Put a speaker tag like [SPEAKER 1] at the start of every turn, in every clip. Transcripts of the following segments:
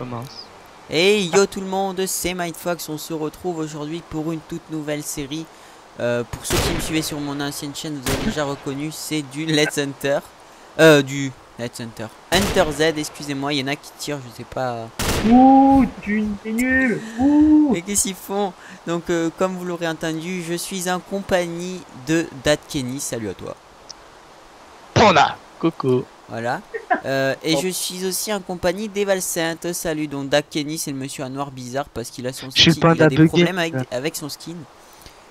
[SPEAKER 1] commence.
[SPEAKER 2] Hey yo tout le monde, c'est Mindfox, on se retrouve aujourd'hui pour une toute nouvelle série. Pour ceux qui me suivaient sur mon ancienne chaîne, vous avez déjà reconnu, c'est du Let's Hunter. Let's Hunter. Hunter Z, excusez-moi, il y en a qui tirent, je sais pas.
[SPEAKER 3] Ouh, t'es nul. Ouh.
[SPEAKER 2] Mais qu'est-ce qu'ils font? Donc comme vous l'aurez entendu, je suis en compagnie de Dad Kenny, salut à toi.
[SPEAKER 1] Panda. Coco.
[SPEAKER 2] Voilà. Et je suis aussi en compagnie d'Evalsainte. Salut. Donc Dak Kenny, c'est le monsieur à noir bizarre parce qu'il a son skin. Il a des problèmes avec son skin.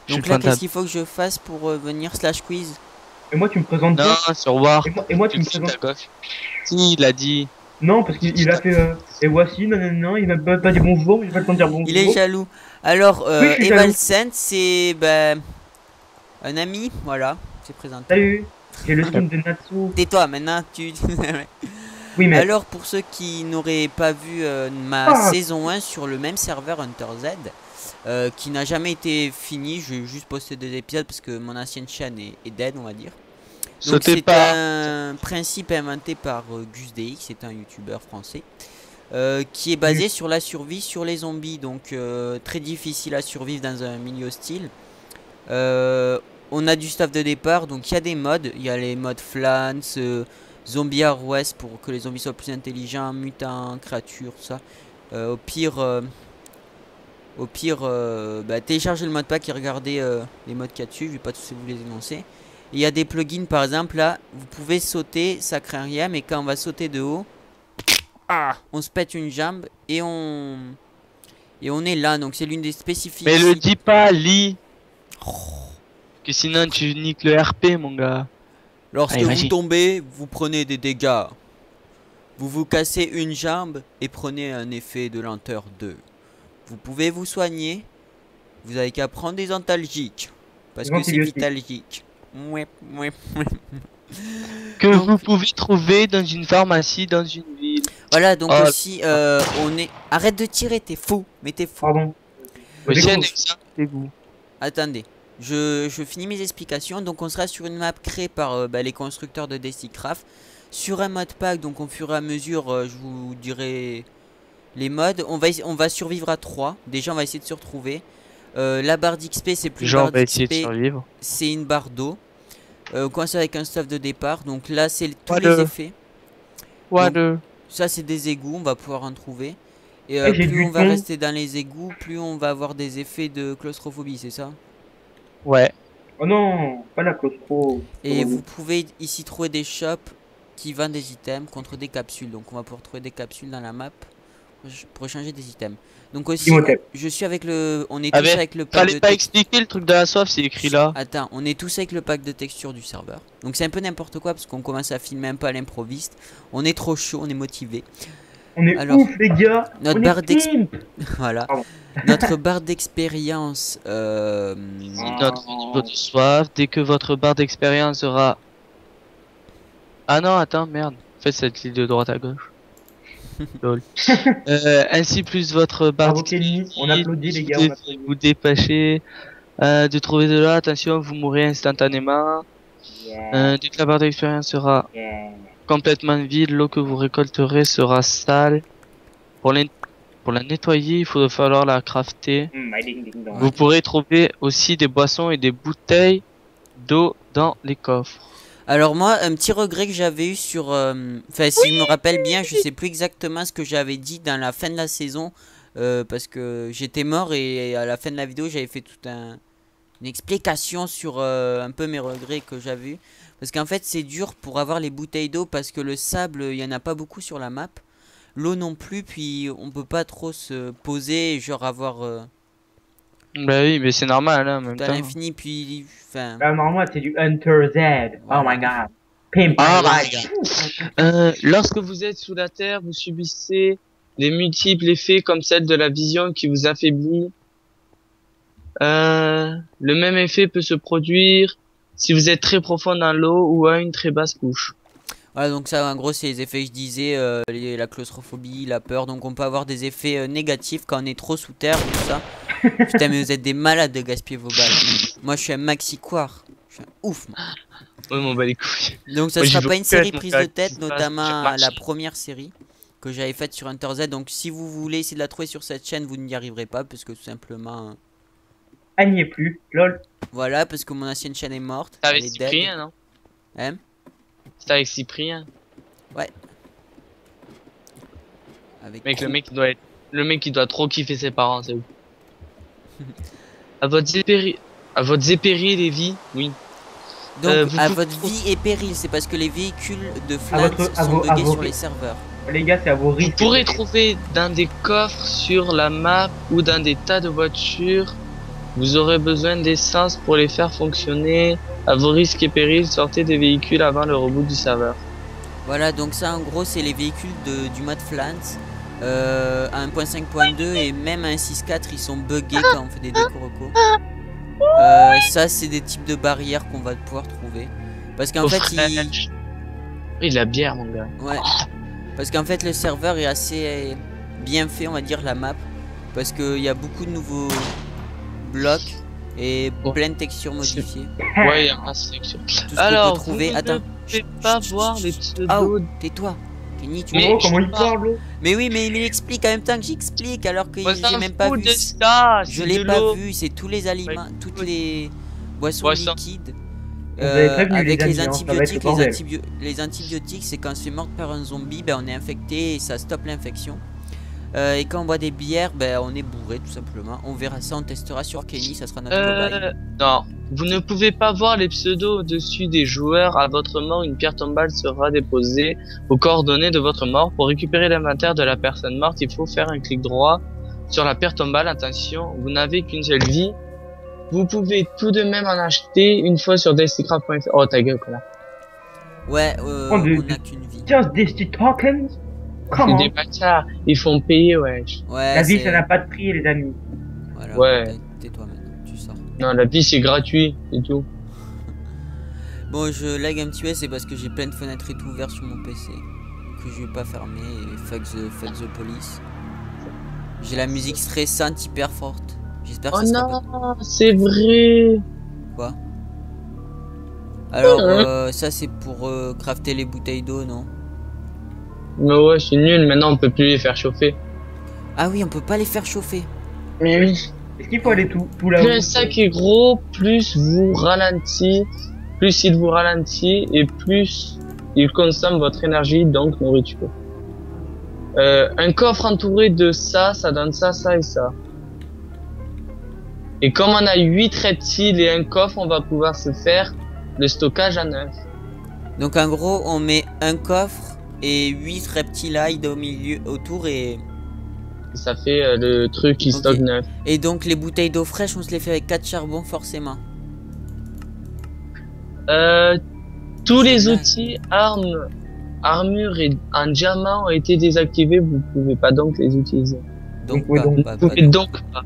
[SPEAKER 2] Donc là, qu'est-ce qu'il faut que je fasse pour venir slash quiz?
[SPEAKER 3] Et moi, tu me présentes
[SPEAKER 1] Non, sur War.
[SPEAKER 3] Et moi tu me présentes.
[SPEAKER 1] Si, il a dit.
[SPEAKER 3] Non, parce qu'il a fait. Et voici, non, il m'a pas dit bonjour, j'ai pas le temps de dire bonjour.
[SPEAKER 2] Il est jaloux. Alors,
[SPEAKER 3] Oui,
[SPEAKER 2] Evalsainte, c'est un ami. Voilà, c'est présenté.
[SPEAKER 3] Salut, j'ai le skin de Natsu.
[SPEAKER 2] Tais-toi maintenant, tu.
[SPEAKER 3] Oui, mais.
[SPEAKER 2] Alors, pour ceux qui n'auraient pas vu ma saison 1 sur le même serveur Hunter Z, qui n'a jamais été fini, je vais juste poster des épisodes parce que mon ancienne chaîne est dead, on va dire. Donc c'est un principe inventé par GusDX, c'est un youtubeur français, qui est basé sur la survie sur les zombies, donc très difficile à survivre dans un milieu hostile. On a du stuff de départ, donc il y a des mods, il y a les mods Flans, Zombie ROS pour que les zombies soient plus intelligents, mutants, créatures, tout ça. Au pire, téléchargez le modpack et regardez les mods qu'il y a dessus, je vais pas tous vous les énoncer. Il y a des plugins par exemple, là, vous pouvez sauter, ça craint rien, mais quand on va sauter de haut, on se pète une jambe et on est là, donc c'est l'une des spécificités.
[SPEAKER 1] Mais le dis pas, lis. Que sinon tu niques le RP, mon gars.
[SPEAKER 2] Lorsque vous tombez, vous prenez des dégâts. Vous vous cassez une jambe et prenez un effet de lenteur 2. Vous pouvez vous soigner. Vous avez qu'à prendre des antalgiques. Parce que c'est vitalgique.
[SPEAKER 1] Que vous pouvez trouver dans une pharmacie, dans une ville.
[SPEAKER 2] Voilà, donc aussi, on est... Arrête de tirer, t'es fou. Mais t'es fou.
[SPEAKER 3] Pardon.
[SPEAKER 2] Attendez. Je finis mes explications. Donc on sera sur une map créée par les constructeurs de Destincraft. Sur un modpack, donc au fur et à mesure, je vous dirai les modes. On va survivre à 3. Déjà, on va essayer de se retrouver. La barre d'XP, c'est plus
[SPEAKER 1] genre survivre.
[SPEAKER 2] C'est une barre d'eau. On commence avec un stuff de départ. Donc là, c'est tous les effets. Donc, ça, c'est des égouts. On va pouvoir en trouver. Et plus on va rester dans les égouts, plus on va avoir des effets de claustrophobie, c'est ça?
[SPEAKER 1] Ouais.
[SPEAKER 3] Oh non, pas la claustro.
[SPEAKER 2] Et vous pouvez ici trouver des shops qui vendent des items contre des capsules. Donc on va pouvoir trouver des capsules dans la map pour échanger des items. Donc aussi, je suis avec le... On est tous avec le pack
[SPEAKER 1] fallait pas expliquer le truc de la soif, c'est écrit là.
[SPEAKER 2] Attends, on est tous avec le pack de texture du serveur. Donc c'est un peu n'importe quoi parce qu'on commence à filmer un peu à l'improviste. On est trop chaud, on est motivé.
[SPEAKER 3] On est ouf les gars.
[SPEAKER 2] Notre barre d'expérience. Voilà. Notre barre d'expérience.
[SPEAKER 1] Notre niveau de soif. Dès que votre barre d'expérience sera... Ah non, attends, merde. Faites cette ligne de droite à gauche. Lol. Ainsi plus votre barre
[SPEAKER 3] d'expérience. On applaudit les gars.
[SPEAKER 1] Vous dépêchez de trouver de là. Attention, vous mourrez instantanément. Dès que la barre d'expérience sera complètement vide, l'eau que vous récolterez sera sale. Pour la nettoyer, il va falloir la crafter. Vous pourrez trouver aussi des boissons et des bouteilles d'eau dans les coffres.
[SPEAKER 2] Alors moi, un petit regret que j'avais eu sur... Enfin, si je me rappelle bien, je sais plus exactement ce que j'avais dit dans la fin de la saison. Parce que j'étais mort et à la fin de la vidéo, j'avais fait toute une explication sur un peu mes regrets que j'avais eu. Parce qu'en fait, c'est dur pour avoir les bouteilles d'eau parce que le sable, il n'y en a pas beaucoup sur la map. L'eau non plus, puis on peut pas trop se poser, genre avoir...
[SPEAKER 1] Bah oui, mais c'est normal, hein, même temps.
[SPEAKER 2] À l'infini, puis... Enfin...
[SPEAKER 3] Bah, normalement, c'est du Hunter Z. Oh my god. Pimp
[SPEAKER 1] lorsque vous êtes sous la terre, vous subissez des multiples effets comme celle de la vision qui vous affaiblit. Le même effet peut se produire si vous êtes très profond dans l'eau ou à une très basse couche.
[SPEAKER 2] Voilà, donc ça en gros c'est les effets que je disais, la claustrophobie, la peur. Donc on peut avoir des effets négatifs quand on est trop sous terre, tout ça. Putain mais vous êtes des malades de gaspiller vos balles. Moi je suis un maxi-quar. Je suis un ouf moi.
[SPEAKER 1] Ouais, m'en bats les couilles.
[SPEAKER 2] Donc ça sera pas une série prise de tête, notamment la première série. que j'avais faite sur Hunter Z. Donc si vous voulez essayer de la trouver sur cette chaîne, vous n'y arriverez pas parce que tout simplement...
[SPEAKER 3] Elle n'y est plus, lol.
[SPEAKER 2] Voilà, parce que mon ancienne chaîne est morte.
[SPEAKER 1] C'était avec
[SPEAKER 2] Elle est dead.
[SPEAKER 1] Cyprien, non?
[SPEAKER 2] Hein?
[SPEAKER 1] C'était avec Cyprien.
[SPEAKER 2] Avec
[SPEAKER 1] Mec, le
[SPEAKER 2] Crew.
[SPEAKER 1] mec, il doit être... le mec, il doit trop kiffer ses parents, c'est ouf. À votre zépéry, les vies, oui.
[SPEAKER 2] Donc
[SPEAKER 1] vous
[SPEAKER 2] à
[SPEAKER 1] pouvez-
[SPEAKER 2] votre vie et péril, c'est parce que les véhicules de
[SPEAKER 3] À
[SPEAKER 2] Flans
[SPEAKER 3] votre- à
[SPEAKER 2] sont
[SPEAKER 3] vos- à
[SPEAKER 2] buggés
[SPEAKER 3] vos-
[SPEAKER 2] sur les serveurs.
[SPEAKER 3] Les gars, c'est à vos
[SPEAKER 1] Vous
[SPEAKER 3] risques.
[SPEAKER 1] pourrez trouver dans des coffres sur la map ou dans des tas de voitures. Vous aurez besoin d'essence pour les faire fonctionner. À vos risques et périls, sortez des véhicules avant le reboot du serveur.
[SPEAKER 2] Voilà, donc ça en gros c'est les véhicules du mode Flans. À 1.5.2 et même à 1.6.4 ils sont buggés quand on fait des déco-reco. Ça c'est des types de barrières qu'on va pouvoir trouver. Parce qu'en fait
[SPEAKER 1] Oui, de la bière, mon gars.
[SPEAKER 2] ouais. Parce qu'en fait le serveur est assez bien fait, on va dire, la map. Parce qu'il y a beaucoup de nouveaux blocs et
[SPEAKER 1] Bon.
[SPEAKER 2] plein de textures modifiées.
[SPEAKER 1] Ouais, il y a un section.
[SPEAKER 2] Tout ce qu'on
[SPEAKER 1] Alors,
[SPEAKER 2] peut trouver.
[SPEAKER 1] vous
[SPEAKER 2] Attends.
[SPEAKER 1] ne pouvez pas voir les pseudos.
[SPEAKER 2] Tais-toi. Kenny, tu
[SPEAKER 1] Mais
[SPEAKER 3] Oh, comment il
[SPEAKER 1] je-
[SPEAKER 3] parle, l'eau.
[SPEAKER 2] Mais oui, mais il explique en même temps que j'explique alors que
[SPEAKER 1] Moi,
[SPEAKER 2] j'ai
[SPEAKER 1] ça
[SPEAKER 2] même
[SPEAKER 1] me
[SPEAKER 2] pas
[SPEAKER 1] fout
[SPEAKER 2] vu.
[SPEAKER 1] de ça,
[SPEAKER 2] Je
[SPEAKER 1] c'est
[SPEAKER 2] l'ai
[SPEAKER 1] de
[SPEAKER 2] pas
[SPEAKER 1] l'eau.
[SPEAKER 2] vu, c'est tous les aliments, toutes les boissons
[SPEAKER 1] Boissons.
[SPEAKER 2] liquides.
[SPEAKER 3] Vous avez prévenu,
[SPEAKER 2] Avec
[SPEAKER 3] les
[SPEAKER 2] les
[SPEAKER 3] amis, hein, ça va être
[SPEAKER 2] antibiotiques,
[SPEAKER 3] le bordel.
[SPEAKER 2] les antibiotiques, c'est quand on se fait mordre par un zombie, ben on est infecté et ça stoppe l'infection. Et quand on boit des bières, ben on est bourré tout simplement. On verra ça, on testera sur Kenny, ça sera notre cobaye.
[SPEAKER 1] Non, vous ne pouvez pas voir les pseudos au-dessus des joueurs. À votre mort, une pierre tombale sera déposée aux coordonnées de votre mort. Pour récupérer l'inventaire de la personne morte, il faut faire un clic droit sur la pierre tombale. Attention, vous n'avez qu'une seule vie. Vous pouvez tout de même en acheter une fois sur daisycraft.fr. Oh ta gueule, connard.
[SPEAKER 2] Ouais,
[SPEAKER 3] Oh,
[SPEAKER 2] on n'a qu'une vie.
[SPEAKER 3] Just these tokens.
[SPEAKER 1] C'est
[SPEAKER 3] Comment
[SPEAKER 1] des bâtards, ils font payer, wesh.
[SPEAKER 2] Ouais,
[SPEAKER 3] La vie,
[SPEAKER 2] c'est-
[SPEAKER 3] ça n'a pas de prix, les amis.
[SPEAKER 2] Voilà,
[SPEAKER 1] Ouais.
[SPEAKER 2] tais-toi maintenant, tu sors.
[SPEAKER 1] Non, la vie c'est gratuit, c'est tout.
[SPEAKER 2] Bon, je lag un petit peu, c'est parce que j'ai plein de fenêtres et tout ouvert sur mon PC que je vais pas fermer et fuck the police. J'ai la musique stressante hyper forte. J'espère que
[SPEAKER 1] Oh
[SPEAKER 2] ça sera pas...
[SPEAKER 1] non, c'est vrai.
[SPEAKER 2] Quoi? Alors, ça c'est pour crafter les bouteilles d'eau, non?
[SPEAKER 1] Mais ouais, c'est nul, maintenant on peut plus les faire chauffer.
[SPEAKER 2] Ah oui, on peut pas les faire chauffer.
[SPEAKER 1] Mais oui.
[SPEAKER 3] Est-ce qu'il faut aller tout là-haut?
[SPEAKER 1] Plus un sac est gros, plus vous ralentit, plus il vous ralentit et plus il consomme votre énergie, donc nourriture. Un coffre entouré de ça donne ça, ça et ça. Et comme on a 8 reptiles et un coffre, on va pouvoir se faire le stockage à 9.
[SPEAKER 2] Donc en gros, on met un coffre et 8 reptiles au milieu, autour et...
[SPEAKER 1] Ça fait le truc qui
[SPEAKER 2] Ok.
[SPEAKER 1] stocke 9.
[SPEAKER 2] Et donc les bouteilles d'eau fraîche, on se les fait avec 4 charbons forcément.
[SPEAKER 1] Tous les
[SPEAKER 2] Génial.
[SPEAKER 1] outils, armes, armures et en diamant ont été désactivés, vous pouvez pas donc les utiliser.
[SPEAKER 2] Donc
[SPEAKER 3] oui,
[SPEAKER 2] pas,
[SPEAKER 3] donc,
[SPEAKER 2] pas,
[SPEAKER 1] Vous
[SPEAKER 2] pas,
[SPEAKER 1] pouvez donc pas.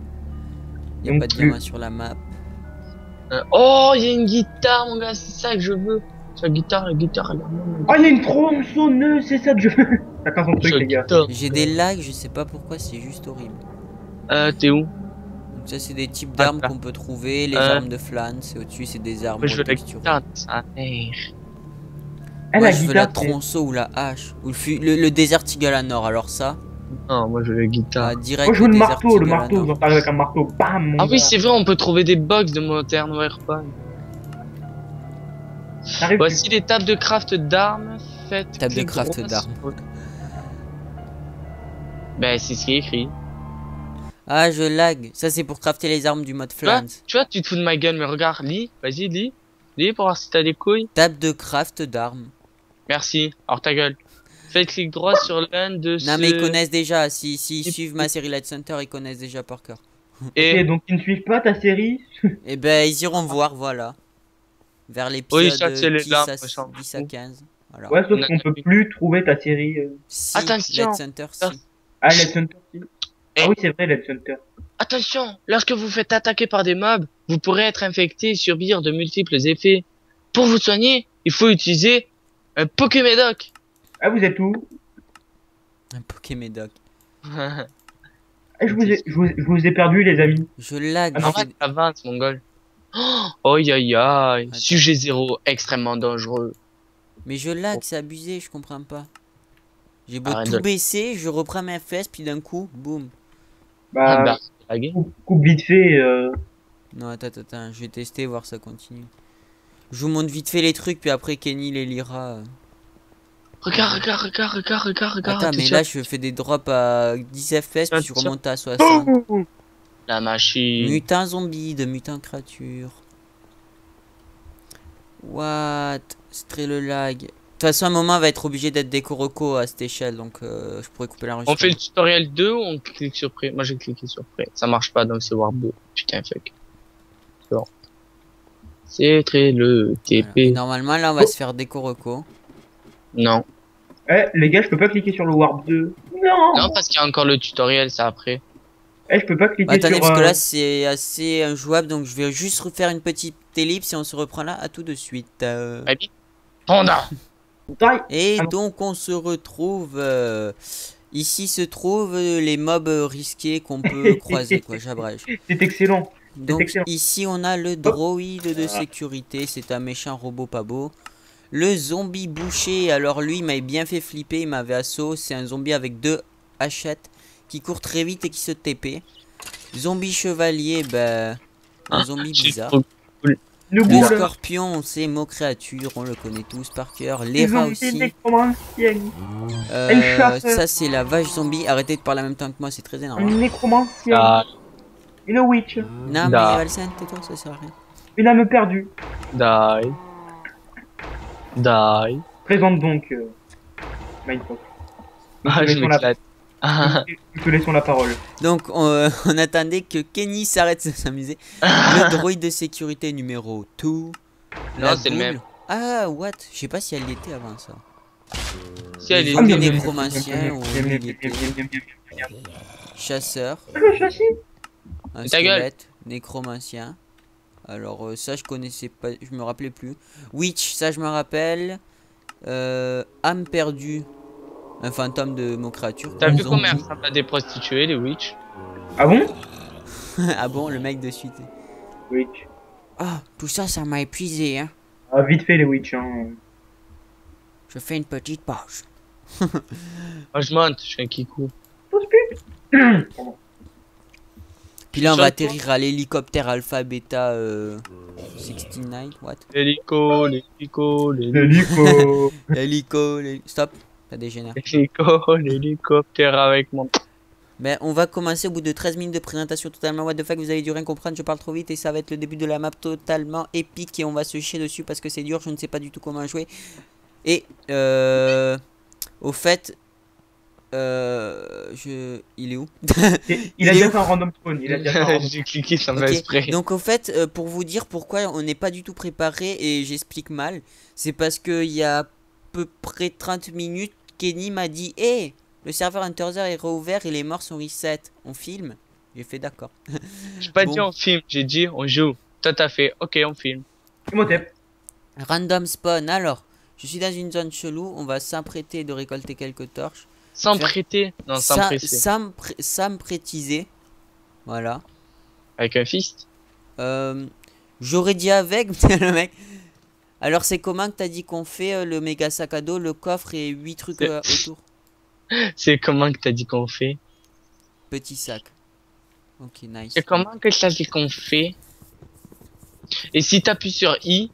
[SPEAKER 2] y a
[SPEAKER 3] donc
[SPEAKER 2] pas de
[SPEAKER 3] plus.
[SPEAKER 2] diamant sur la map.
[SPEAKER 1] Oh, il y a une guitare, mon gars, c'est ça que je veux. La guitare, elle est vraiment.
[SPEAKER 3] Oh, il y a une tronçonneuse, c'est ça que je veux. Chacun son truc, les gars.
[SPEAKER 2] J'ai des lags, je sais pas pourquoi, c'est juste horrible.
[SPEAKER 1] T'es où?
[SPEAKER 2] Donc ça c'est des types d'armes
[SPEAKER 1] Ah,
[SPEAKER 2] qu'on peut trouver, les
[SPEAKER 1] euh.
[SPEAKER 2] armes de Flans, et au-dessus c'est des armes
[SPEAKER 1] Moi, je veux la
[SPEAKER 2] texturées.
[SPEAKER 1] guitare, sa mère.
[SPEAKER 3] Ah,
[SPEAKER 2] Moi
[SPEAKER 3] la
[SPEAKER 2] je veux la
[SPEAKER 3] guitare, c'est-
[SPEAKER 2] tronçon ou la hache, ou le Desert Eagle à Nord, alors ça,
[SPEAKER 1] Non, moi je veux la guitare.
[SPEAKER 2] direct
[SPEAKER 3] Moi, je veux le
[SPEAKER 2] Desert
[SPEAKER 3] marteau, le
[SPEAKER 2] Eagle à
[SPEAKER 3] marteau.
[SPEAKER 2] Nord.
[SPEAKER 3] J'en parle avec un marteau. Bam, mon
[SPEAKER 1] Ah
[SPEAKER 3] gars.
[SPEAKER 1] oui, c'est vrai, on peut trouver des box de Modern Warfare.
[SPEAKER 3] T'arrives,
[SPEAKER 1] Voici les tables de craft d'armes faites.
[SPEAKER 2] Table de
[SPEAKER 1] clic
[SPEAKER 2] craft
[SPEAKER 1] droit
[SPEAKER 2] d'armes.
[SPEAKER 1] sur- Ben, c'est ce qui est écrit.
[SPEAKER 2] Ah je lag, ça c'est pour crafter les armes du mode Flans.
[SPEAKER 1] Tu vois, tu te fous de ma gueule, mais regarde, lis, vas-y, lis. Lis pour voir si t'as des couilles.
[SPEAKER 2] Table de craft d'armes.
[SPEAKER 1] Merci, alors ta gueule. Faites clic droit sur l'un de
[SPEAKER 2] Non mais ils
[SPEAKER 1] ceux-
[SPEAKER 2] connaissent déjà, si ils suivent ma série Let's Hunter, ils connaissent déjà par cœur.
[SPEAKER 1] Et
[SPEAKER 3] Ok, donc ils ne suivent pas ta série.
[SPEAKER 2] Et ben ils iront voir, voilà. Vers l'épisode
[SPEAKER 1] Oui, ça, c'est les
[SPEAKER 2] 10,
[SPEAKER 1] lampes,
[SPEAKER 2] à,
[SPEAKER 1] on s'en
[SPEAKER 2] 10 à
[SPEAKER 1] fout.
[SPEAKER 2] 15. Voilà.
[SPEAKER 3] Ouais, sauf
[SPEAKER 1] On a
[SPEAKER 3] qu'on peut
[SPEAKER 1] compris.
[SPEAKER 3] plus trouver ta série.
[SPEAKER 2] Si,
[SPEAKER 1] Attention.
[SPEAKER 2] Let's Hunter, si.
[SPEAKER 3] Ah, Let's Hunter. Si.
[SPEAKER 1] Eh.
[SPEAKER 3] Ah oui, c'est vrai, Let's Hunter.
[SPEAKER 1] attention, lorsque vous faites attaquer par des mobs, vous pourrez être infecté et subir de multiples effets. Pour vous soigner, il faut utiliser un Pokémédoc.
[SPEAKER 3] Ah, vous êtes où?
[SPEAKER 2] Un Pokémédoc.
[SPEAKER 3] Ah, je vous ai perdu, les amis.
[SPEAKER 2] Je lag.
[SPEAKER 1] En fait, avance, mon gars. Oh, aïe aïe aïe.
[SPEAKER 2] Attends.
[SPEAKER 1] Sujet 0, extrêmement dangereux.
[SPEAKER 2] Mais je lag, c'est abusé, je comprends pas. J'ai beau
[SPEAKER 1] Arrête
[SPEAKER 2] tout
[SPEAKER 1] de-
[SPEAKER 2] baisser, je reprends mes FPS, puis d'un coup, boum.
[SPEAKER 3] Bah,
[SPEAKER 1] Bah, lagué.
[SPEAKER 3] coupe vite fait.
[SPEAKER 2] Non, attends, je vais tester, voir ça continue. Je vous montre vite fait les trucs, puis après Kenny les lira.
[SPEAKER 1] Regarde.
[SPEAKER 2] Attends, mais là, je fais des drops à 10 FPS, puis je
[SPEAKER 1] Tiens.
[SPEAKER 2] remonte à 60.
[SPEAKER 1] La machine.
[SPEAKER 2] Mutant zombie de mutant créature. What? C'est très le lag. De toute façon, à un moment, on va être obligé d'être des Koroko à cette échelle, donc je pourrais couper
[SPEAKER 1] On
[SPEAKER 2] l'enregistrement.
[SPEAKER 1] fait le tutoriel 2 ou on clique sur prêt? Moi j'ai cliqué sur prêt. Ça marche pas donc c'est Warp 2. Putain fuck. Bon. C'est très le
[SPEAKER 2] Voilà. Et
[SPEAKER 1] TP.
[SPEAKER 2] normalement, là, on va se faire des Koroko.
[SPEAKER 1] Non.
[SPEAKER 3] Les gars, je peux pas cliquer sur le Warp 2. Non.
[SPEAKER 1] Non parce qu'il y a encore le tutoriel ça après.
[SPEAKER 3] Je peux pas cliquer
[SPEAKER 2] Attendez,
[SPEAKER 3] sur.
[SPEAKER 2] parce que là, c'est assez injouable, donc je vais juste refaire une petite ellipse et on se reprend là. À tout de suite.
[SPEAKER 1] Allez. Panda.
[SPEAKER 3] Die.
[SPEAKER 2] Et
[SPEAKER 3] Ah non.
[SPEAKER 2] donc, on se retrouve. Ici se trouvent les mobs risqués qu'on peut croiser, quoi. J'abrège.
[SPEAKER 3] C'est excellent.
[SPEAKER 2] Donc
[SPEAKER 3] excellent.
[SPEAKER 2] ici on a le droïde de sécurité, c'est un méchant robot pas beau. Le zombie boucher, alors lui il m'avait bien fait flipper, il m'avait assaut, c'est un zombie avec 2 hachettes qui court très vite et qui se TP. Zombie chevalier, ben un zombie bizarre.
[SPEAKER 3] Nous
[SPEAKER 2] Le
[SPEAKER 3] boule.
[SPEAKER 2] scorpion, c'est mot créature, on le connaît tous par cœur. Les rats aussi. Ça c'est la vache zombie, arrêtez de parler en même temps que moi, c'est très énervant.
[SPEAKER 3] Une nécromancienne.
[SPEAKER 1] Ah,
[SPEAKER 3] Une witch.
[SPEAKER 2] Non mais
[SPEAKER 1] Da.
[SPEAKER 2] Valcent, tais-toi, ça sert à rien.
[SPEAKER 3] Une âme perdue.
[SPEAKER 1] Die.
[SPEAKER 3] Présente donc. Mindfuck.
[SPEAKER 1] Ah je m'éclate. Ah,
[SPEAKER 3] Nous te laissons la parole.
[SPEAKER 2] Donc on attendait que Kenny s'arrête de s'amuser. Le droïde de sécurité numéro 2.
[SPEAKER 1] Non, c'est le même.
[SPEAKER 2] Ah what? Je sais pas si elle l'était avant ça.
[SPEAKER 1] Si elle est
[SPEAKER 2] Ah, mais
[SPEAKER 1] nulle.
[SPEAKER 2] nécromancien ou militaire. Chasseur,
[SPEAKER 3] Le châssis.
[SPEAKER 2] un
[SPEAKER 1] Ta gueule.
[SPEAKER 2] squelette, nécromancien. Alors ça je connaissais pas, je me rappelais plus. Witch, ça je me rappelle. Âme perdue. Un fantôme de mon créature.
[SPEAKER 1] T'as vu
[SPEAKER 2] Zombie.
[SPEAKER 1] comment elles ressemblent à des prostituées les witch?
[SPEAKER 3] Ah bon?
[SPEAKER 2] Ah bon, le mec de suite.
[SPEAKER 3] Witch.
[SPEAKER 2] Ah, tout ça, ça m'a épuisé, hein.
[SPEAKER 3] Ah, vite fait les witch. Hein.
[SPEAKER 2] Je fais une petite pause.
[SPEAKER 1] Moi je monte, je fais un kikou.
[SPEAKER 2] Puis là, on va
[SPEAKER 1] Sur-
[SPEAKER 2] atterrir à l'hélicoptère Alpha Beta 69. What?
[SPEAKER 1] Hélico.
[SPEAKER 3] Le Nico.
[SPEAKER 2] Stop, ça dégénère.
[SPEAKER 1] L'hélicoptère avec mon...
[SPEAKER 2] Ben, on va commencer au bout de 13 minutes de présentation totalement what the fuck. Vous avez dû rien comprendre, je parle trop vite et ça va être le début de la map totalement épique et on va se chier dessus parce que c'est dur, je ne sais pas du tout comment jouer. Et au fait, il est où?
[SPEAKER 3] Il a
[SPEAKER 2] Il est
[SPEAKER 3] déjà
[SPEAKER 2] où
[SPEAKER 3] fait un random spawn. Il a déjà fait un random
[SPEAKER 1] J'ai cliqué sans
[SPEAKER 2] Ok,
[SPEAKER 1] faire exprès.
[SPEAKER 2] donc au fait, pour vous dire pourquoi on n'est pas du tout préparé et j'explique mal, c'est parce que il y a à peu près 30 minutes, Kenny m'a dit hé, le serveur Hunter est rouvert et les morts sont reset. On filme? J'ai fait d'accord.
[SPEAKER 1] J'ai pas
[SPEAKER 2] Bon.
[SPEAKER 1] dit on filme, j'ai dit on joue. Toi t'as fait ok on filme.
[SPEAKER 3] Imhotep.
[SPEAKER 2] Random spawn, alors, je suis dans une zone chelou, on va s'apprêter de récolter quelques torches.
[SPEAKER 1] Sans
[SPEAKER 2] Faire-
[SPEAKER 1] prêter. Non sans presser.
[SPEAKER 2] Sans me préciser. Voilà.
[SPEAKER 1] Avec un fist.
[SPEAKER 2] J'aurais dit avec, mais le mec. Alors c'est comment que t'as dit qu'on fait le méga sac à dos, le coffre et 8 trucs
[SPEAKER 1] C'est-
[SPEAKER 2] autour?
[SPEAKER 1] C'est comment que t'as dit qu'on fait?
[SPEAKER 2] Petit sac. Ok, nice.
[SPEAKER 1] C'est comment que t'as dit qu'on fait? Et si t'appuies sur I,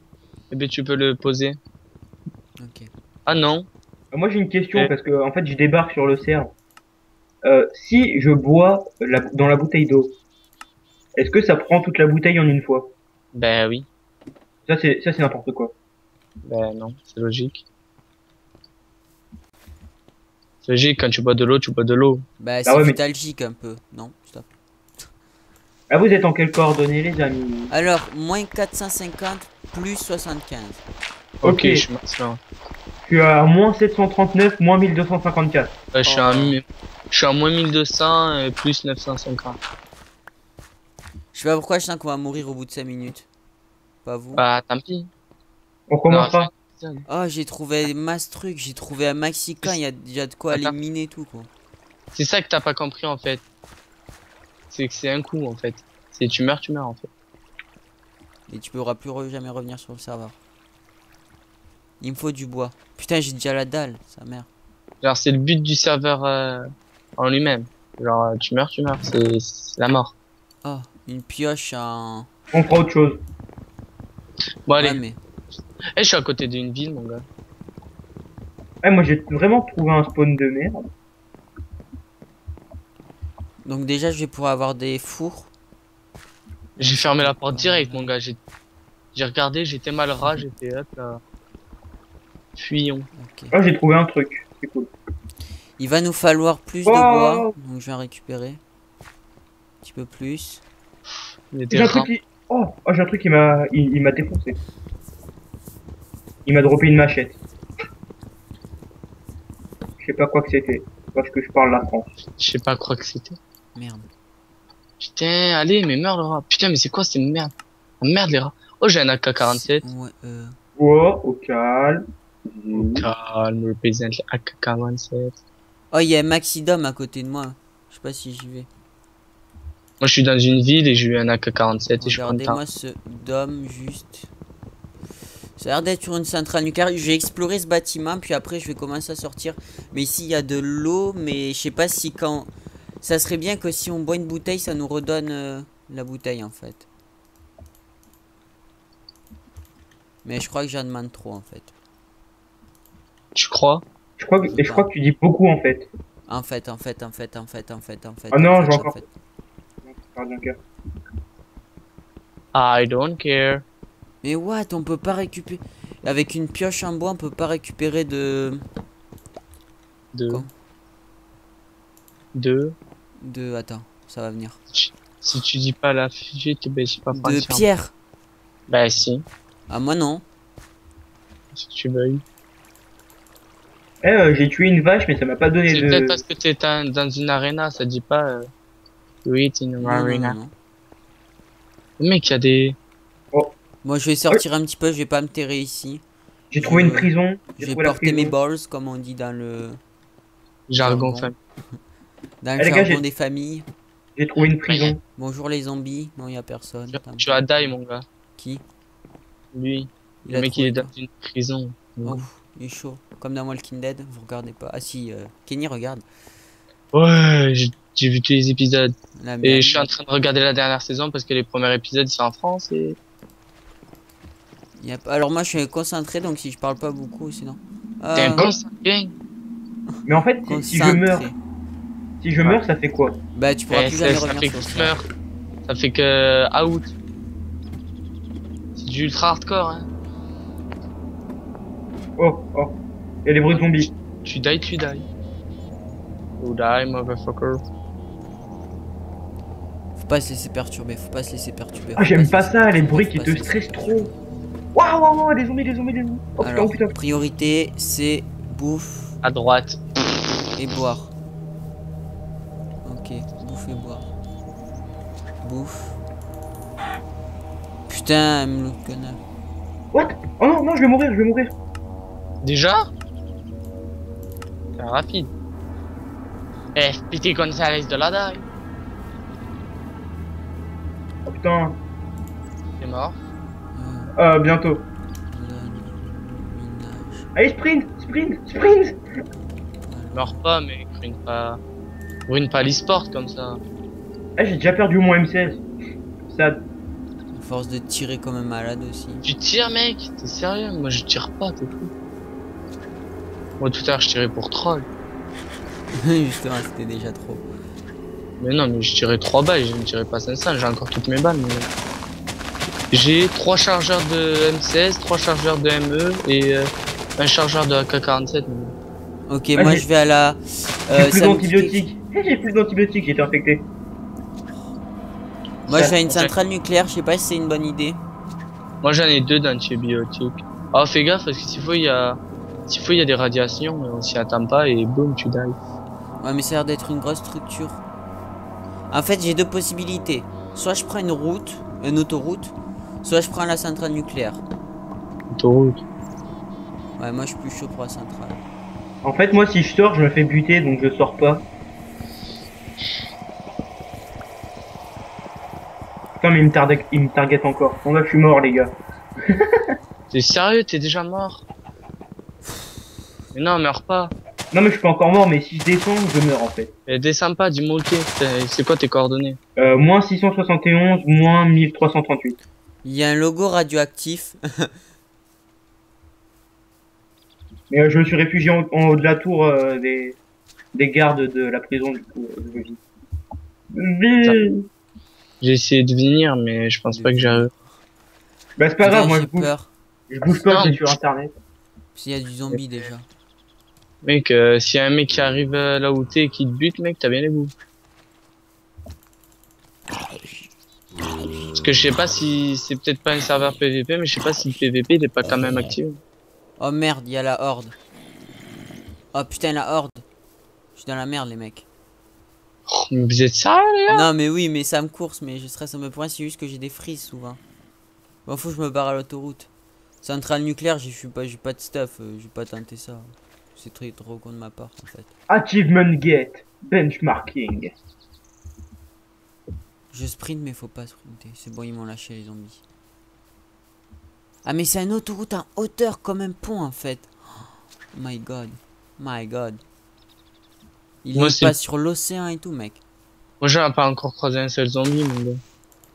[SPEAKER 1] eh ben tu peux le poser.
[SPEAKER 2] Ok.
[SPEAKER 1] Ah non.
[SPEAKER 3] Moi j'ai une question
[SPEAKER 1] Ouais.
[SPEAKER 3] parce que en fait je débarque sur le cerf. Si je bois dans la bouteille d'eau, est-ce que ça prend toute la bouteille en une fois?
[SPEAKER 1] Ben oui.
[SPEAKER 3] Ça c'est n'importe quoi.
[SPEAKER 1] Ben non, c'est logique. C'est logique, quand tu bois de l'eau, tu bois de l'eau.
[SPEAKER 2] Bah c'est
[SPEAKER 3] ouais, mais-
[SPEAKER 2] nostalgique un peu. Non, stop.
[SPEAKER 3] Ah vous êtes en quelles coordonnées les amis?
[SPEAKER 2] Alors, moins 450 plus 75.
[SPEAKER 3] Ok.
[SPEAKER 1] Je suis maintenant.
[SPEAKER 3] Je suis à moins 739, moins 1254.
[SPEAKER 1] Je suis
[SPEAKER 2] Oh.
[SPEAKER 1] je suis à moins 1200 plus 950.
[SPEAKER 2] Je sais pas pourquoi je sens qu'on va mourir au bout de 5 minutes. Pas vous?
[SPEAKER 1] Bah tant pis.
[SPEAKER 3] On commencera.
[SPEAKER 2] Oh, j'ai trouvé masse truc, j'ai trouvé un Maxican, il y a déjà de quoi
[SPEAKER 1] Attends.
[SPEAKER 2] aller miner tout quoi.
[SPEAKER 1] C'est ça que t'as pas compris en fait. C'est que c'est un coup en fait. C'est tu meurs en fait.
[SPEAKER 2] Et tu pourras plus jamais revenir sur le serveur. Il me faut du bois. Putain, j'ai déjà la dalle, sa mère.
[SPEAKER 1] Genre, c'est le but du serveur en lui-même. Genre, tu meurs, c'est la mort.
[SPEAKER 2] Oh, une pioche en...
[SPEAKER 3] On fera autre chose.
[SPEAKER 1] Bon,
[SPEAKER 2] Ouais,
[SPEAKER 1] allez.
[SPEAKER 2] mais...
[SPEAKER 1] Eh, je suis à côté d'une ville, mon gars.
[SPEAKER 3] Eh, moi j'ai vraiment trouvé un spawn de merde.
[SPEAKER 2] Donc déjà, je vais pouvoir avoir des fours.
[SPEAKER 1] J'ai fermé la porte direct, mon gars. J'ai regardé, j'étais mal ras, j'étais hop là. Fuyons.
[SPEAKER 2] Ok.
[SPEAKER 3] Ah, j'ai trouvé un truc. C'est cool.
[SPEAKER 2] Il va nous falloir plus de
[SPEAKER 3] Oh
[SPEAKER 2] bois. Donc je vais en récupérer. Un petit peu plus.
[SPEAKER 1] Il était
[SPEAKER 3] J'ai un
[SPEAKER 1] ras.
[SPEAKER 3] truc qui... Oh, j'ai un truc qui m'a... Il m'a défoncé. Il m'a droppé une machette. Je sais pas quoi que c'était. Parce que je parle la France.
[SPEAKER 1] Je sais pas quoi que c'était.
[SPEAKER 2] Merde.
[SPEAKER 1] Putain, allez, mais meurs le rat. Putain, mais c'est quoi ces merdes? Ah, merde les rats. Oh, j'ai un AK-47.
[SPEAKER 2] Ouais,
[SPEAKER 3] Oh, au calme.
[SPEAKER 1] Calme, représente les AK-47.
[SPEAKER 2] Oh, il y a un maxidome à côté de moi. Je sais pas si j'y vais.
[SPEAKER 1] Moi, je suis dans une ville et j'ai eu un AK-47 et je suis content.
[SPEAKER 2] Regardez-moi ce dôme juste. Ça a l'air d'être sur une centrale nucléaire. Je vais explorer ce bâtiment, puis après je vais commencer à sortir. Mais ici il y a de l'eau, mais je sais pas si quand... Ça serait bien que si on boit une bouteille, ça nous redonne la bouteille en fait. Mais je crois que j'en demande trop en fait.
[SPEAKER 1] Tu crois?
[SPEAKER 3] Je crois que tu dis beaucoup en fait.
[SPEAKER 2] En fait.
[SPEAKER 3] Ah non, j'ai encore- Gardien cœur.
[SPEAKER 1] I don't care.
[SPEAKER 2] Mais what, on peut pas récupérer... Avec une pioche en bois, on peut pas récupérer de...
[SPEAKER 1] Deux.
[SPEAKER 2] Quoi? Attends, ça va venir.
[SPEAKER 1] Si tu dis pas la fuite, ben c'est pas
[SPEAKER 2] De
[SPEAKER 1] patient.
[SPEAKER 2] pierre.
[SPEAKER 1] Bah si,
[SPEAKER 2] Ah moi non.
[SPEAKER 1] si tu veux.
[SPEAKER 3] J'ai tué une vache, mais ça m'a pas donné
[SPEAKER 1] C'est
[SPEAKER 3] de...
[SPEAKER 1] peut-être parce que t'es dans une arena, ça dit pas do it in an
[SPEAKER 2] Non,
[SPEAKER 1] arena.
[SPEAKER 2] non.
[SPEAKER 1] Le mec, il y a des...
[SPEAKER 2] Moi je vais sortir un petit peu, je vais pas me terrer ici.
[SPEAKER 3] J'ai trouvé une prison.
[SPEAKER 2] Je vais
[SPEAKER 3] trouvé la
[SPEAKER 2] porter mes
[SPEAKER 3] prison.
[SPEAKER 2] balls, comme on dit dans le
[SPEAKER 1] jargon
[SPEAKER 2] Jargon.
[SPEAKER 1] famille.
[SPEAKER 2] dans le
[SPEAKER 3] les gars,
[SPEAKER 2] jargon
[SPEAKER 3] j'ai-
[SPEAKER 2] des familles.
[SPEAKER 3] J'ai trouvé une prison.
[SPEAKER 2] Bonjour les zombies. Non, y a personne. Tant
[SPEAKER 1] Tu
[SPEAKER 2] pis.
[SPEAKER 1] as die, mon gars.
[SPEAKER 2] Qui?
[SPEAKER 1] Lui,
[SPEAKER 2] Il
[SPEAKER 1] le
[SPEAKER 2] a
[SPEAKER 1] mec, il
[SPEAKER 2] trouvé
[SPEAKER 1] est dans
[SPEAKER 2] quoi?
[SPEAKER 1] une prison.
[SPEAKER 2] Oh, il est chaud. Comme dans Walking Dead, vous regardez pas. Ah si, Kenny regarde.
[SPEAKER 1] Ouais, j'ai vu tous les épisodes.
[SPEAKER 2] La
[SPEAKER 1] Et
[SPEAKER 2] merde.
[SPEAKER 1] je suis en train de regarder la dernière saison parce que les premiers épisodes, ils sont en France et...
[SPEAKER 2] Alors moi je suis concentré, donc si je parle pas beaucoup, sinon.
[SPEAKER 1] T'es un consanguin.
[SPEAKER 3] Mais en fait, si je meurs, ça fait quoi?
[SPEAKER 2] Bah tu pourras
[SPEAKER 1] Eh,
[SPEAKER 2] plus jamais
[SPEAKER 1] ça fait
[SPEAKER 2] revenir
[SPEAKER 1] que
[SPEAKER 2] sur
[SPEAKER 1] tu
[SPEAKER 2] ça.
[SPEAKER 1] meurs. Ça fait que out. C'est du ultra hardcore, hein.
[SPEAKER 3] Oh. Il y a des vrais zombies.
[SPEAKER 1] Tu die. You die, motherfucker.
[SPEAKER 2] Faut pas se laisser perturber,
[SPEAKER 3] Ah, j'aime pas
[SPEAKER 2] se
[SPEAKER 3] ça,
[SPEAKER 2] laisser
[SPEAKER 3] les bruits qui
[SPEAKER 2] perturber,
[SPEAKER 3] te
[SPEAKER 2] faut pas se laisser
[SPEAKER 3] stressent trop. Waouh, des zombies. Oh putain,
[SPEAKER 2] Alors,
[SPEAKER 3] oh putain.
[SPEAKER 2] priorité, c'est bouffe
[SPEAKER 1] À droite.
[SPEAKER 2] et boire. Ok, bouffe et boire. Bouffe. Putain, le connard.
[SPEAKER 3] What? Oh non, je vais mourir.
[SPEAKER 1] Déjà? C'est rapide. Eh, Piti Gonzalez de la die.
[SPEAKER 3] Oh putain.
[SPEAKER 1] T'es mort.
[SPEAKER 3] Bientôt.
[SPEAKER 2] Minage.
[SPEAKER 3] Allez, sprint.
[SPEAKER 1] Meurs pas, mais brûle pas l'e-sport comme ça.
[SPEAKER 3] Eh, j'ai déjà perdu mon M16. Ça...
[SPEAKER 2] À force de tirer comme un malade aussi.
[SPEAKER 1] Tu tires, mec? T'es sérieux? Moi, je tire pas, t'es fou. Moi, tout à l'heure, je tirais pour troll.
[SPEAKER 2] Justement, c'était déjà trop.
[SPEAKER 1] Mais non, mais je tirais 3 balles, je ne tirais pas 500, j'ai encore toutes mes balles. Mais... J'ai 3 chargeurs de M16, 3 chargeurs de ME et un chargeur de AK-47.
[SPEAKER 2] Ok,
[SPEAKER 3] Ah,
[SPEAKER 2] moi
[SPEAKER 3] j'ai-
[SPEAKER 2] je vais à la...
[SPEAKER 3] J'ai plus
[SPEAKER 2] ça me dit
[SPEAKER 3] d'antibiotiques. J'ai plus d'antibiotiques, j'ai été infecté.
[SPEAKER 2] Moi je vais à une
[SPEAKER 1] Ouais.
[SPEAKER 2] centrale nucléaire, je sais pas si c'est une bonne idée.
[SPEAKER 1] Moi, j'en ai 2 d'antibiotiques. Ah, fais gaffe, parce que s'il faut, il y a des radiations, on s'y attend pas et boum, tu die.
[SPEAKER 2] Ouais, mais ça a l'air d'être une grosse structure. En fait, j'ai deux possibilités. Soit je prends une autoroute, soit je prends la centrale nucléaire.
[SPEAKER 1] Autoroute.
[SPEAKER 2] Ouais, moi je suis plus chaud pour la centrale.
[SPEAKER 3] En fait, moi, si je sors, je me fais buter, donc je sors pas. Putain, mais il me target encore. Bon, là, je suis mort, les gars.
[SPEAKER 1] T'es sérieux? T'es déjà mort? Mais non, meurs pas.
[SPEAKER 3] Non mais je suis pas encore mort, mais si je descends, je meurs en fait.
[SPEAKER 1] Mais descends pas, dis-moi ok. C'est quoi tes coordonnées?
[SPEAKER 3] Moins 671, moins 1338.
[SPEAKER 2] Il y a un logo radioactif.
[SPEAKER 3] Mais je me suis réfugié en haut de la tour des gardes de la prison du coup. Je vis.
[SPEAKER 1] J'ai essayé de venir, mais je pense pas que j'arrive.
[SPEAKER 3] Bah c'est pas grave, moi
[SPEAKER 2] J'ai peur.
[SPEAKER 3] je bouge pas,
[SPEAKER 1] Non.
[SPEAKER 3] c'est sur internet.
[SPEAKER 2] S'il y a du zombie déjà.
[SPEAKER 1] Mec, s'il y a un mec qui arrive là où t'es et qui te bute, mec, t'as bien les bouts. Parce que je sais pas si c'est peut-être pas un serveur PVP, mais je sais pas si le PVP il est pas quand même actif.
[SPEAKER 2] Oh merde, il y a la horde. Oh putain, la horde. Je suis dans la merde, les mecs.
[SPEAKER 1] Oh, mais vous êtes sérieux, les gars?
[SPEAKER 2] Non, mais oui, mais ça me course, mais je stresse un peu pour rien. C'est juste que j'ai des frises souvent. Bon, faut que je me barre à l'autoroute. Centrale nucléaire, j'ai pas de stuff. Je vais pas tenter ça. C'est très trop con de ma part, en fait.
[SPEAKER 3] Achievement get, benchmarking.
[SPEAKER 2] Je sprint, mais faut pas sprinter. C'est bon, ils m'ont lâché, les zombies. Ah, mais c'est une autoroute en hauteur comme un pont, en fait. Oh my god. My god. Il
[SPEAKER 1] Moi,
[SPEAKER 2] passe sur l'océan et tout, mec.
[SPEAKER 1] Moi, j'en ai pas encore croisé un seul zombie, mon gars.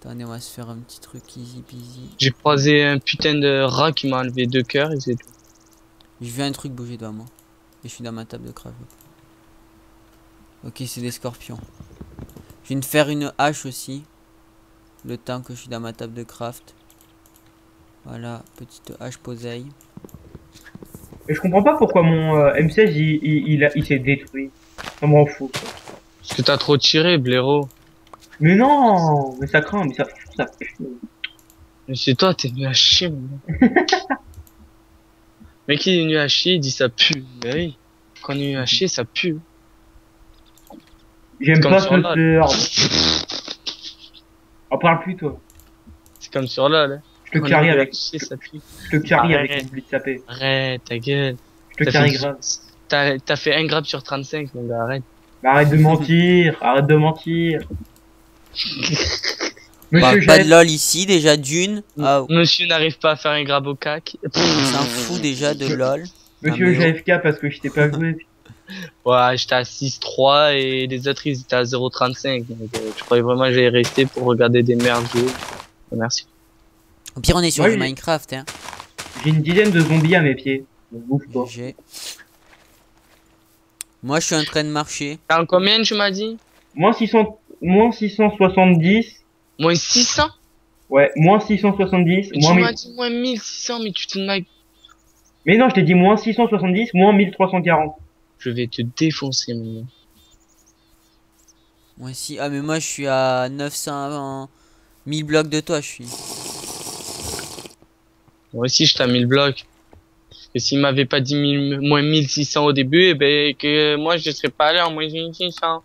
[SPEAKER 2] Attendez, on va se faire un petit truc easy peasy.
[SPEAKER 1] J'ai croisé un putain de rat qui m'a enlevé 2 cœurs et c'est tout.
[SPEAKER 2] Je vois un truc bouger devant moi. Et je suis dans ma table de craft. Ok, c'est des scorpions. Je viens de faire une hache aussi. Le temps que je suis dans ma table de craft. Voilà, petite hache poseille.
[SPEAKER 3] Et je comprends pas pourquoi mon M16 il s'est détruit. Ça m'en fout. Ça.
[SPEAKER 1] Parce que t'as trop tiré, blaireau.
[SPEAKER 3] Mais non, mais ça craint, mais ça pue.
[SPEAKER 1] Mais c'est toi, t'es venu à chier, mon gars. Mec, il est venu à chier, il dit ça pue. Bah oui. Quand il est venu à chier, ça pue.
[SPEAKER 3] J'aime
[SPEAKER 1] comme
[SPEAKER 3] pas
[SPEAKER 1] sur
[SPEAKER 3] ce
[SPEAKER 1] LOL.
[SPEAKER 3] serve. En parle plus toi.
[SPEAKER 1] C'est comme sur LOL, hein.
[SPEAKER 3] Je te
[SPEAKER 1] Quand
[SPEAKER 3] carry
[SPEAKER 1] il est venu à
[SPEAKER 3] avec.
[SPEAKER 1] chier, ça pue.
[SPEAKER 3] Je te carry avec
[SPEAKER 1] Arrête.
[SPEAKER 3] mon blitz sapé.
[SPEAKER 1] Arrête, ta gueule.
[SPEAKER 3] Je te
[SPEAKER 1] T'as
[SPEAKER 3] carry
[SPEAKER 1] fait-
[SPEAKER 3] grave.
[SPEAKER 1] T'as fait 1 grab sur 35, mon gars, arrête.
[SPEAKER 3] Bah, arrête de mentir, arrête de mentir.
[SPEAKER 2] Bah,
[SPEAKER 3] Monsieur
[SPEAKER 2] pas de
[SPEAKER 3] Jeff,
[SPEAKER 2] lol ici, déjà d'une. Ah,
[SPEAKER 1] Monsieur n'arrive pas à faire un grab au cac.
[SPEAKER 2] on s'en fout déjà de lol.
[SPEAKER 3] Monsieur
[SPEAKER 2] Ah, mais oh.
[SPEAKER 3] JFK parce que je t'ai pas joué.
[SPEAKER 1] Ouais, j'étais à 6-3 et les autres ils étaient à 0,35. Donc, je croyais vraiment que j'allais rester pour regarder des merdes jouer. Merci.
[SPEAKER 2] Au pire, on est sur
[SPEAKER 3] Ouais,
[SPEAKER 2] du
[SPEAKER 3] j'ai-
[SPEAKER 2] Minecraft, hein.
[SPEAKER 3] J'ai une dizaine de zombies à mes pieds. Donc bouffe pas.
[SPEAKER 2] GG. Moi, je suis en train de marcher.
[SPEAKER 1] T'es en combien, tu m'as dit?
[SPEAKER 3] Moins 600, moins 670.
[SPEAKER 1] Moins 600?
[SPEAKER 3] Ouais, moins 670.
[SPEAKER 1] Mais
[SPEAKER 3] Moins
[SPEAKER 1] tu
[SPEAKER 3] 1000.
[SPEAKER 1] m'as dit moins 1600, mais tu te de ma...
[SPEAKER 3] Mais non, je t'ai dit moins 670, moins 1340.
[SPEAKER 1] Je vais te défoncer, mon gars.
[SPEAKER 2] Moi aussi. Ah, mais moi, je suis à 900... 1000 blocs de toi, je suis.
[SPEAKER 1] Moi aussi, je t'ai mis le bloc. Et s'il m'avait pas dit moins 1600 au début, eh ben, que moi, je serais pas allé en moins 1600.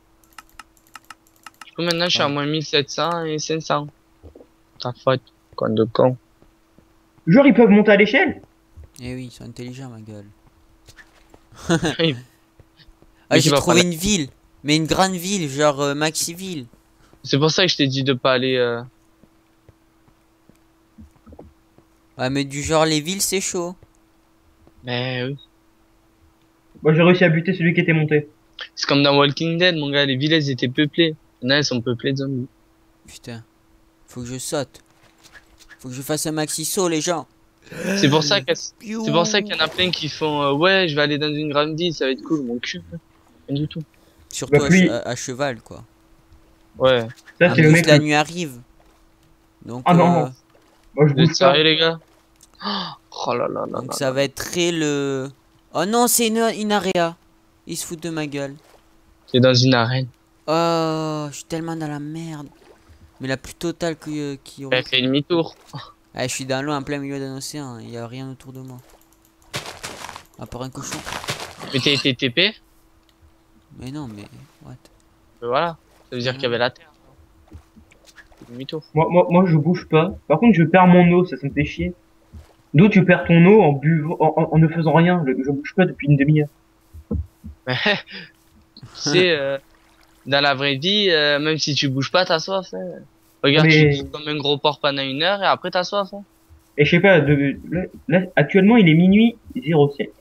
[SPEAKER 1] Du coup, maintenant, je suis à
[SPEAKER 2] Ouais.
[SPEAKER 1] moins 1700 et 500. Ta faute, con de con.
[SPEAKER 3] Genre, ils peuvent monter à l'échelle?
[SPEAKER 2] Eh oui, ils sont intelligents, ma gueule.
[SPEAKER 1] Oui.
[SPEAKER 2] Ah,
[SPEAKER 1] Mais
[SPEAKER 2] j'ai
[SPEAKER 1] tu vas
[SPEAKER 2] trouvé
[SPEAKER 1] pas
[SPEAKER 2] une ville. Mais une grande ville, genre Maxiville.
[SPEAKER 1] C'est pour ça que je t'ai dit de pas aller,
[SPEAKER 2] Ouais, mais du genre, les villes, c'est chaud.
[SPEAKER 1] Mais oui.
[SPEAKER 3] Moi, j'ai réussi à buter celui qui était monté.
[SPEAKER 1] C'est comme dans Walking Dead, mon gars, les villes, elles étaient peuplées. Maintenant, elles sont peuplées de zombies.
[SPEAKER 2] Putain. Faut que je saute. Faut que je fasse un maxi saut, les gens.
[SPEAKER 1] C'est pour ça qu'il y en a plein qui font, ouais, je vais aller dans une grande ville, ça va être cool, mon cul. Rien du tout.
[SPEAKER 2] Surtout
[SPEAKER 3] Bah, puis-
[SPEAKER 2] à cheval, quoi.
[SPEAKER 1] Ouais.
[SPEAKER 3] Ça,
[SPEAKER 2] En
[SPEAKER 3] c'est le
[SPEAKER 2] plus,
[SPEAKER 3] mec.
[SPEAKER 2] la nuit arrive. Donc,
[SPEAKER 3] Ah non, non. Moi, je
[SPEAKER 1] Vous êtes
[SPEAKER 3] bouge pas.
[SPEAKER 1] sérieux, les gars? Oh là là là
[SPEAKER 2] donc
[SPEAKER 1] là.
[SPEAKER 2] ça va être très le... Oh non, c'est une area. Ils se foutent de ma gueule.
[SPEAKER 1] C'est dans une arène.
[SPEAKER 2] Oh, je suis tellement dans la merde. Mais la plus totale qui aurait...
[SPEAKER 1] Elle fait demi-tour.
[SPEAKER 2] Ah, je suis dans l'eau en plein milieu d'un océan. Il y a rien autour de moi. À part un cochon.
[SPEAKER 1] Mais t'as été TP?
[SPEAKER 2] Mais non, mais... What?
[SPEAKER 1] Voilà. Ça veut dire qu'il y avait la terre. Demi-tour.
[SPEAKER 3] Moi, je bouge pas. Par contre, je perds mon eau, ça me fait chier. D'où tu perds ton eau en buvant, en ne faisant rien. Je bouge pas depuis une demi-heure.
[SPEAKER 1] Mais, tu sais, dans la vraie vie, même si tu bouges pas, t'as soif. Hein. Regarde,
[SPEAKER 3] Mais-
[SPEAKER 1] tu bouges comme un gros porc pendant 1 heure et après t'as soif. Hein.
[SPEAKER 3] Et je sais pas, là, actuellement, il est minuit 07.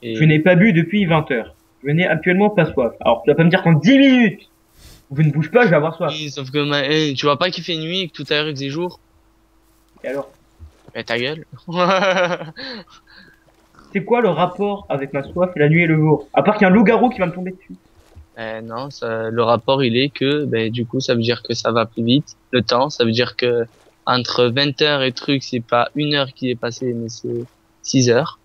[SPEAKER 1] Et...
[SPEAKER 3] Je n'ai pas bu depuis 20 heures. Je n'ai actuellement pas soif. Alors, tu vas pas me dire qu'en 10 minutes, je ne bouge pas, je vais avoir soif.
[SPEAKER 1] Oui, sauf que tu vois pas qu'il fait nuit et que tout à l'heure il faisait jour?
[SPEAKER 3] Et alors,
[SPEAKER 1] Mais ta gueule.
[SPEAKER 3] c'est quoi le rapport avec ma soif et la nuit et le jour? À part qu'il y a un loup-garou qui va me tomber dessus.
[SPEAKER 1] Non, le rapport il est que ben du coup ça veut dire que ça va plus vite. Le temps, ça veut dire que entre 20 heures et truc, c'est pas 1 heure qui est passée, mais c'est 6 heures.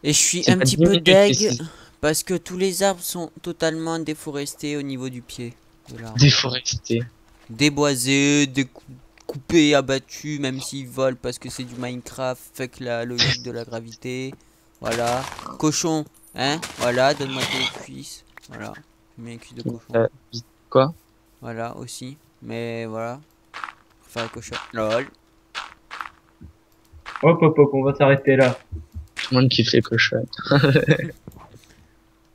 [SPEAKER 2] Et je suis
[SPEAKER 1] C'est
[SPEAKER 2] un
[SPEAKER 1] pas
[SPEAKER 2] petit
[SPEAKER 1] 10
[SPEAKER 2] peu
[SPEAKER 1] minutes,
[SPEAKER 2] deg
[SPEAKER 1] c'est 6.
[SPEAKER 2] parce que tous les arbres sont totalement déforestés au niveau du pied de l'arbre.
[SPEAKER 1] Déforesté.
[SPEAKER 2] Déboisés, découpés, abattus, même s'ils volent parce que c'est du Minecraft, fuck la logique de la gravité. Voilà. Cochon, hein, voilà, donne-moi tes cuisses. Voilà. Je mets les cuisses de cochon.
[SPEAKER 1] Quoi?
[SPEAKER 2] Voilà aussi. Mais voilà. Enfin, cochon. Lol.
[SPEAKER 3] Hop, hop, hop, on va s'arrêter là.
[SPEAKER 1] Tout le monde kiffe les cochons.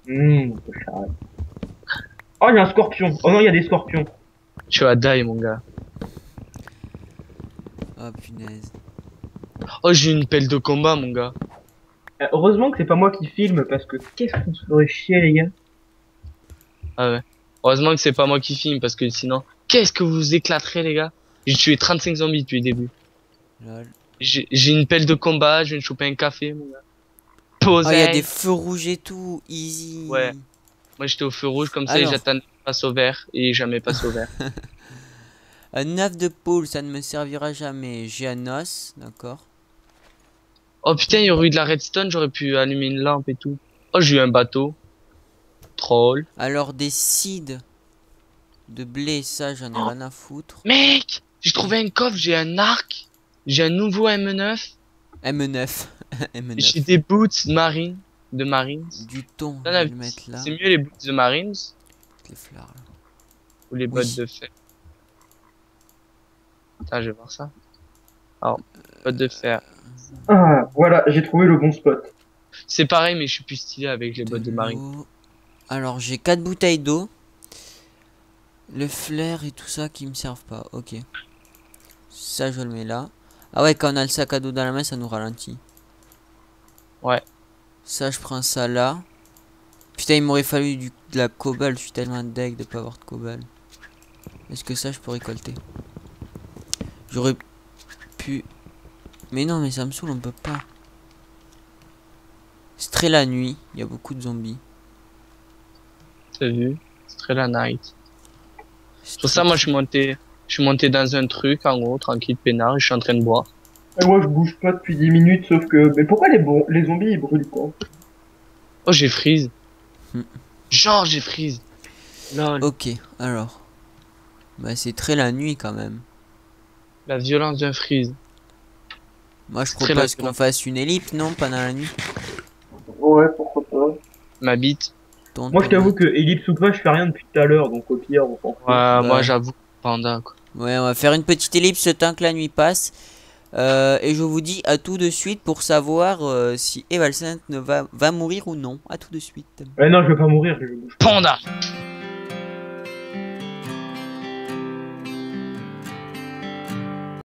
[SPEAKER 3] Cochon. Oh, il y a un scorpion. Oh non, il y a des scorpions.
[SPEAKER 1] Tu vas die, mon gars.
[SPEAKER 2] Oh punaise.
[SPEAKER 1] Oh, j'ai une pelle de combat, mon gars.
[SPEAKER 3] Heureusement que c'est pas moi qui filme, parce que qu'est-ce qu'on se ferait chier, les gars.
[SPEAKER 1] Ah ouais. Heureusement que c'est pas moi qui filme, parce que sinon, qu'est-ce que vous éclaterez, les gars? J'ai tué 35 zombies depuis le début.
[SPEAKER 2] Lol.
[SPEAKER 1] J'ai une pelle de combat, je viens de choper un café, mon gars.
[SPEAKER 2] Oh,
[SPEAKER 1] Posé.
[SPEAKER 2] il y a des feux rouges et tout. Easy.
[SPEAKER 1] Ouais. Moi, j'étais au feu rouge, comme ça, et
[SPEAKER 2] Alors.
[SPEAKER 1] j'attendais passe au vert, et jamais passe au vert.
[SPEAKER 2] Un œuf de poule, ça ne me servira jamais. J'ai un os, d'accord.
[SPEAKER 1] Oh putain, il y aurait eu de la redstone, j'aurais pu allumer une lampe et tout. Oh, j'ai eu un bateau. Troll.
[SPEAKER 2] Alors des seeds de blé, ça j'en ai rien à foutre.
[SPEAKER 1] Mec, j'ai trouvé un coffre, j'ai un arc, j'ai un nouveau M9,
[SPEAKER 2] M9. M9.
[SPEAKER 1] j'ai des boots marines, de marines.
[SPEAKER 2] Du thon, je
[SPEAKER 1] Non,
[SPEAKER 2] vais
[SPEAKER 1] non,
[SPEAKER 2] le mettre là.
[SPEAKER 1] c'est mieux les boots de marines
[SPEAKER 2] Les fleurs là.
[SPEAKER 1] ou les bottes
[SPEAKER 2] Oui.
[SPEAKER 1] de fer. Attends, je vais voir ça. Alors, bottes de fer.
[SPEAKER 3] Ah, voilà, j'ai trouvé le bon spot.
[SPEAKER 1] C'est pareil, mais je suis plus stylé avec les bottes de
[SPEAKER 2] De
[SPEAKER 1] marine.
[SPEAKER 2] l'eau. Alors j'ai 4 bouteilles d'eau. Le flair et tout ça qui me servent pas. Ok. Ça je le mets là. Ah ouais, quand on a le sac à dos dans la main, ça nous ralentit.
[SPEAKER 1] Ouais.
[SPEAKER 2] Ça je prends ça là. Putain, il m'aurait fallu de la cobalt. Je suis tellement deg de pas avoir de cobalt. Est-ce que ça je peux récolter? J'aurais pu... Mais non, mais ça me saoule, on peut pas. C'est très la nuit, il y a beaucoup de zombies.
[SPEAKER 1] T'as vu? C'est très la night. C'est pour ça, moi, je suis monté dans un truc, en haut, tranquille, peinard, et je suis en train de boire.
[SPEAKER 3] Et moi, je bouge pas depuis 10 minutes, sauf que... Mais pourquoi les zombies, ils brûlent pas?
[SPEAKER 1] Oh, j'ai freeze.
[SPEAKER 2] Hmm.
[SPEAKER 1] Genre, j'ai freeze. Lol.
[SPEAKER 2] Ok, alors. Bah c'est très la nuit quand même.
[SPEAKER 1] La violence d'un freeze.
[SPEAKER 2] Moi je
[SPEAKER 1] C'est très
[SPEAKER 2] propose
[SPEAKER 1] la-
[SPEAKER 2] qu'on fasse une ellipse, non? Pendant la nuit.
[SPEAKER 3] Ouais, pourquoi pas.
[SPEAKER 1] Ma bite.
[SPEAKER 3] Moi, je t'avoue que ellipse ou pas, je fais rien depuis tout à l'heure, donc au pire, on s'en fout.
[SPEAKER 1] Moi, j'avoue, panda, quoi.
[SPEAKER 2] Ouais, on va faire une petite ellipse le temps que la nuit passe. Et je vous dis à tout de suite pour savoir si Evalcent va mourir ou non. À tout de suite.
[SPEAKER 3] Ouais, non, je vais pas mourir, je bouge pas.
[SPEAKER 1] Panda!